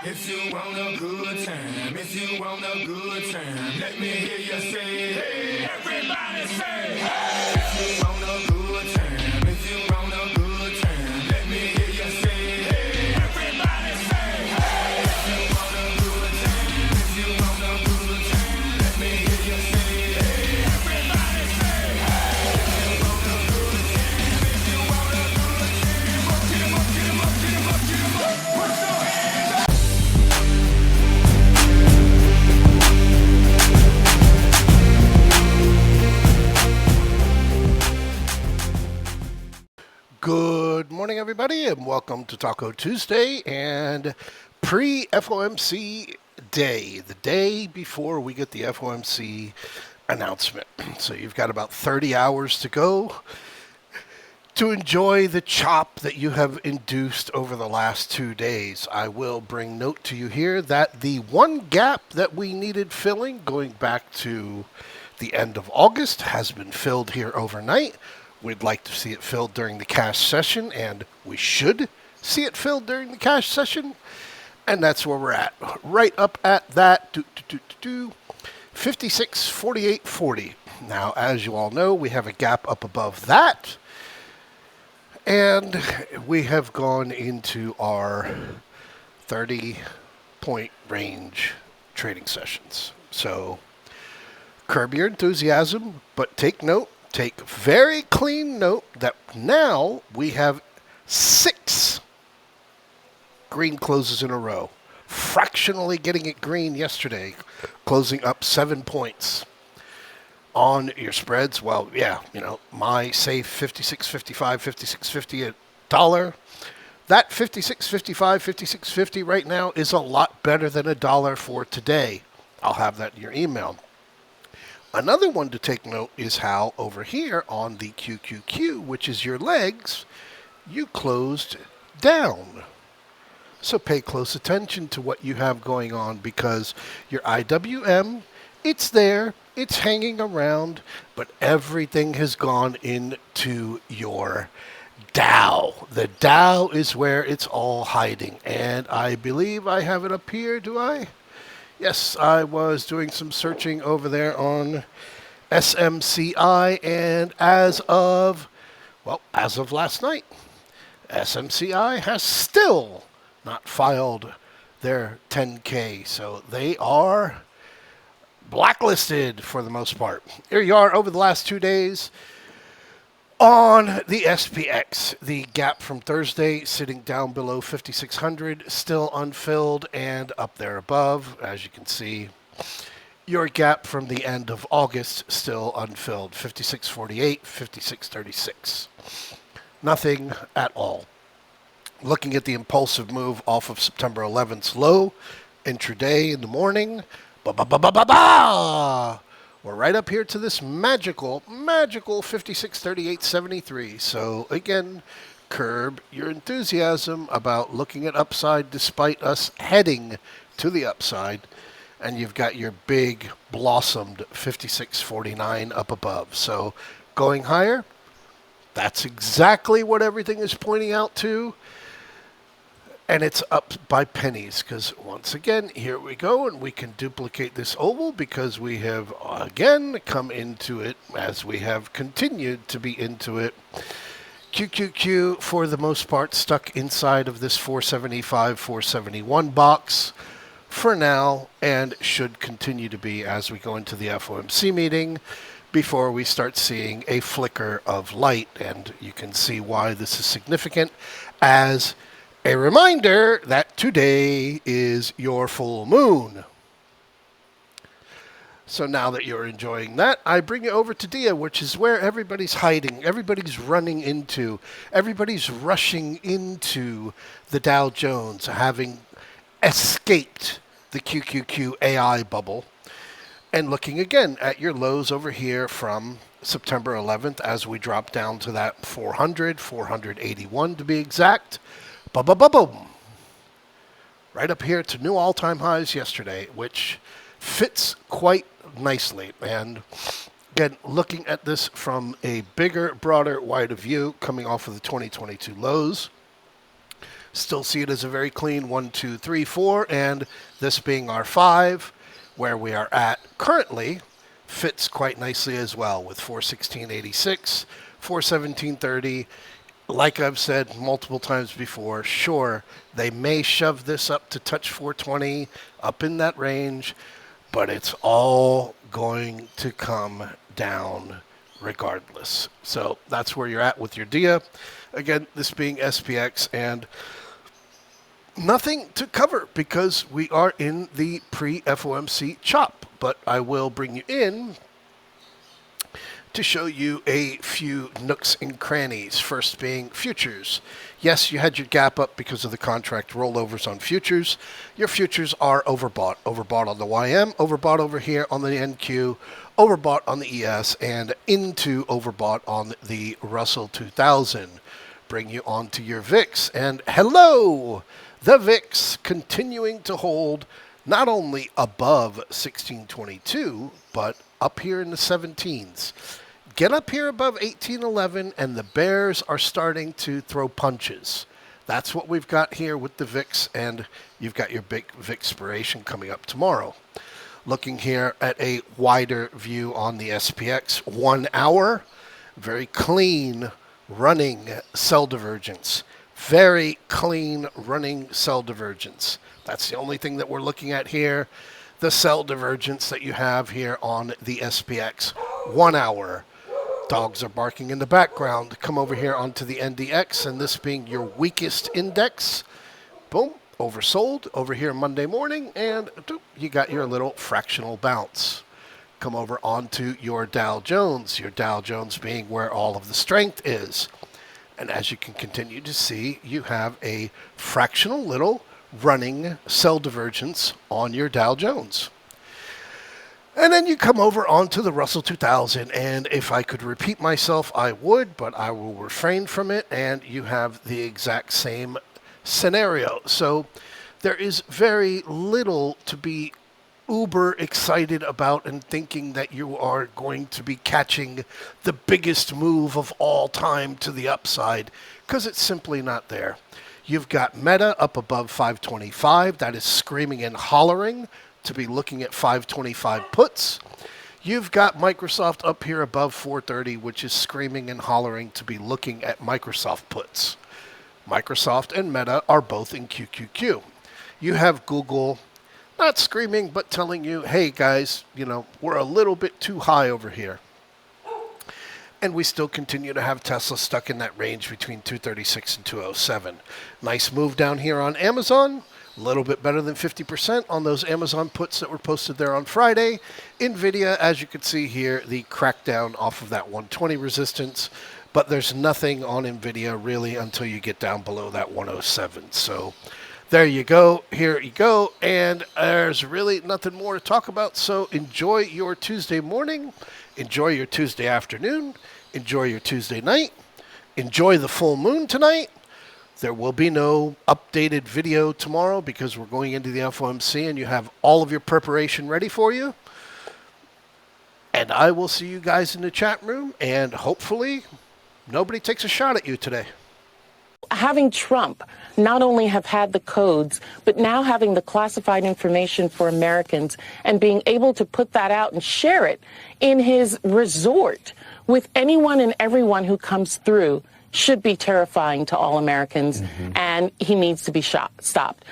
If you want a good time, if you want a good time, let me hear you say, hey, everybody say, hey. If you want a good time, if you want a good time, let me hear you say, hey, everybody say, hey. If you want a good time, if you want a good time, let me hear you say, hey, everybody say, hey. If you want a good time, if you want a good time, up, get 'em up, get 'em up, get 'em up, get 'em up, put your hands up. Good morning, everybody, and welcome to Taco Tuesday and pre-FOMC day, the day before we get the FOMC announcement. So you've got about 30 hours to go to enjoy the chop that you have induced over the last 2 days. I will bring note to you here that the one gap that we needed filling going back to the end of August has been filled here overnight. We'd like to see it filled during the cash session, and we should see it filled during the cash session. And that's where we're at. Right up at that 56.4840. Now, as you all know, we have a gap up above that. And we have gone into our 30-point range trading sessions. So curb your enthusiasm, but take note. Take very clean note that now we have 6 green closes in a row. Fractionally getting it green yesterday, closing up 7 points on your spreads. Well, yeah, my safe 56.55, 56.50 a dollar. That 56.55, 56.50 right now is a lot better than a dollar for today. I'll have that in your email. Another one to take note is how over here on the QQQ, which is your legs, you closed down. So pay close attention to what you have going on, because your IWM, it's there, it's hanging around, but everything has gone into your Dow. The Dow is where it's all hiding, and I believe I have it up here, do I? Yes, I was doing some searching over there on SMCI, and as of last night, SMCI has still not filed their 10K, so they are blacklisted for the most part. Here you are over the last 2 days. On the SPX, the gap from Thursday sitting down below 5,600, still unfilled, and up there above, as you can see, your gap from the end of August still unfilled, 56.48, 56.36. Nothing at all. Looking at the impulsive move off of September 11th's low, intraday in the morning, ba-ba-ba-ba-ba-ba! We're right up here to this magical 56.38.73. So again, curb your enthusiasm about looking at upside despite us heading to the upside. And you've got your big blossomed 56.49 up above. So going higher, that's exactly what everything is pointing out to. And it's up by pennies, because once again, here we go, and we can duplicate this oval because we have again come into it as we have continued to be into it. QQQ, for the most part, stuck inside of this 475, 471 box for now, and should continue to be as we go into the FOMC meeting before we start seeing a flicker of light. And you can see why this is significant, as a reminder that today is your full moon. So now that you're enjoying that, I bring you over to DIA, which is where everybody's hiding, everybody's running into, everybody's rushing into the Dow Jones, having escaped the QQQ AI bubble, and looking again at your lows over here from September 11th as we drop down to that 481 to be exact. Ba-ba-ba-boom. Right up here to new all-time highs yesterday, which fits quite nicely. And again, looking at this from a bigger, broader, wider view, coming off of the 2022 lows, Still see it as a very clean 1, 2, 3, 4, and this being our 5, where we are at currently, fits quite nicely as well with 416.86, 417.30. Like I've said multiple times before, sure, they may shove this up to touch 420, up in that range, but it's all going to come down regardless. So that's where you're at with your DIA. Again, this being SPX, and nothing to cover because we are in the pre-FOMC chop, but I will bring you in to show you a few nooks and crannies. First being futures. Yes, you had your gap up because of the contract rollovers on futures. Your futures are overbought. Overbought on the YM, overbought over here on the NQ, overbought on the ES, and into overbought on the Russell 2000. Bring you on to your VIX. And hello! The VIX continuing to hold not only above 1622, but up here in the 17s. Get up here above 1811, and the bears are starting to throw punches. That's what we've got here with the VIX, and you've got your big VIX-spiration coming up tomorrow. Looking here at a wider view on the SPX, 1 hour, very clean running sell divergence. Very clean running sell divergence. That's the only thing that we're looking at here. The sell divergence that you have here on the SPX. 1 hour. Dogs are barking in the background. Come over here onto the NDX, and this being your weakest index. Boom. Oversold over here Monday morning, and you got your little fractional bounce. Come over onto your Dow Jones. Your Dow Jones being where all of the strength is. And as you can continue to see, you have a fractional little running sell divergence on your Dow Jones. And then you come over onto the Russell 2000, and if I could repeat myself, I would, but I will refrain from it, and you have the exact same scenario. So there is very little to be uber excited about and thinking that you are going to be catching the biggest move of all time to the upside, because it's simply not there. You've got Meta up above 525. That is screaming and hollering to be looking at 525 puts. You've got Microsoft up here above 430, which is screaming and hollering to be looking at Microsoft puts. Microsoft and Meta are both in QQQ. You have Google not screaming, but telling you, hey guys, we're a little bit too high over here. And we still continue to have Tesla stuck in that range between 236 and 207. Nice move down here on Amazon. A little bit better than 50% on those Amazon puts that were posted there on Friday. NVIDIA, as you can see here, the crackdown off of that 120 resistance. But there's nothing on NVIDIA really until you get down below that 107. So there you go. Here you go. And there's really nothing more to talk about. So enjoy your Tuesday morning. Enjoy your Tuesday afternoon. Enjoy your Tuesday night. Enjoy the full moon tonight. There will be no updated video tomorrow because we're going into the FOMC and you have all of your preparation ready for you. And I will see you guys in the chat room, and hopefully nobody takes a shot at you today. Having Trump not only have had the codes, but now having the classified information for Americans and being able to put that out and share it in his resort with anyone and everyone who comes through should be terrifying to all Americans, and he needs to be stopped.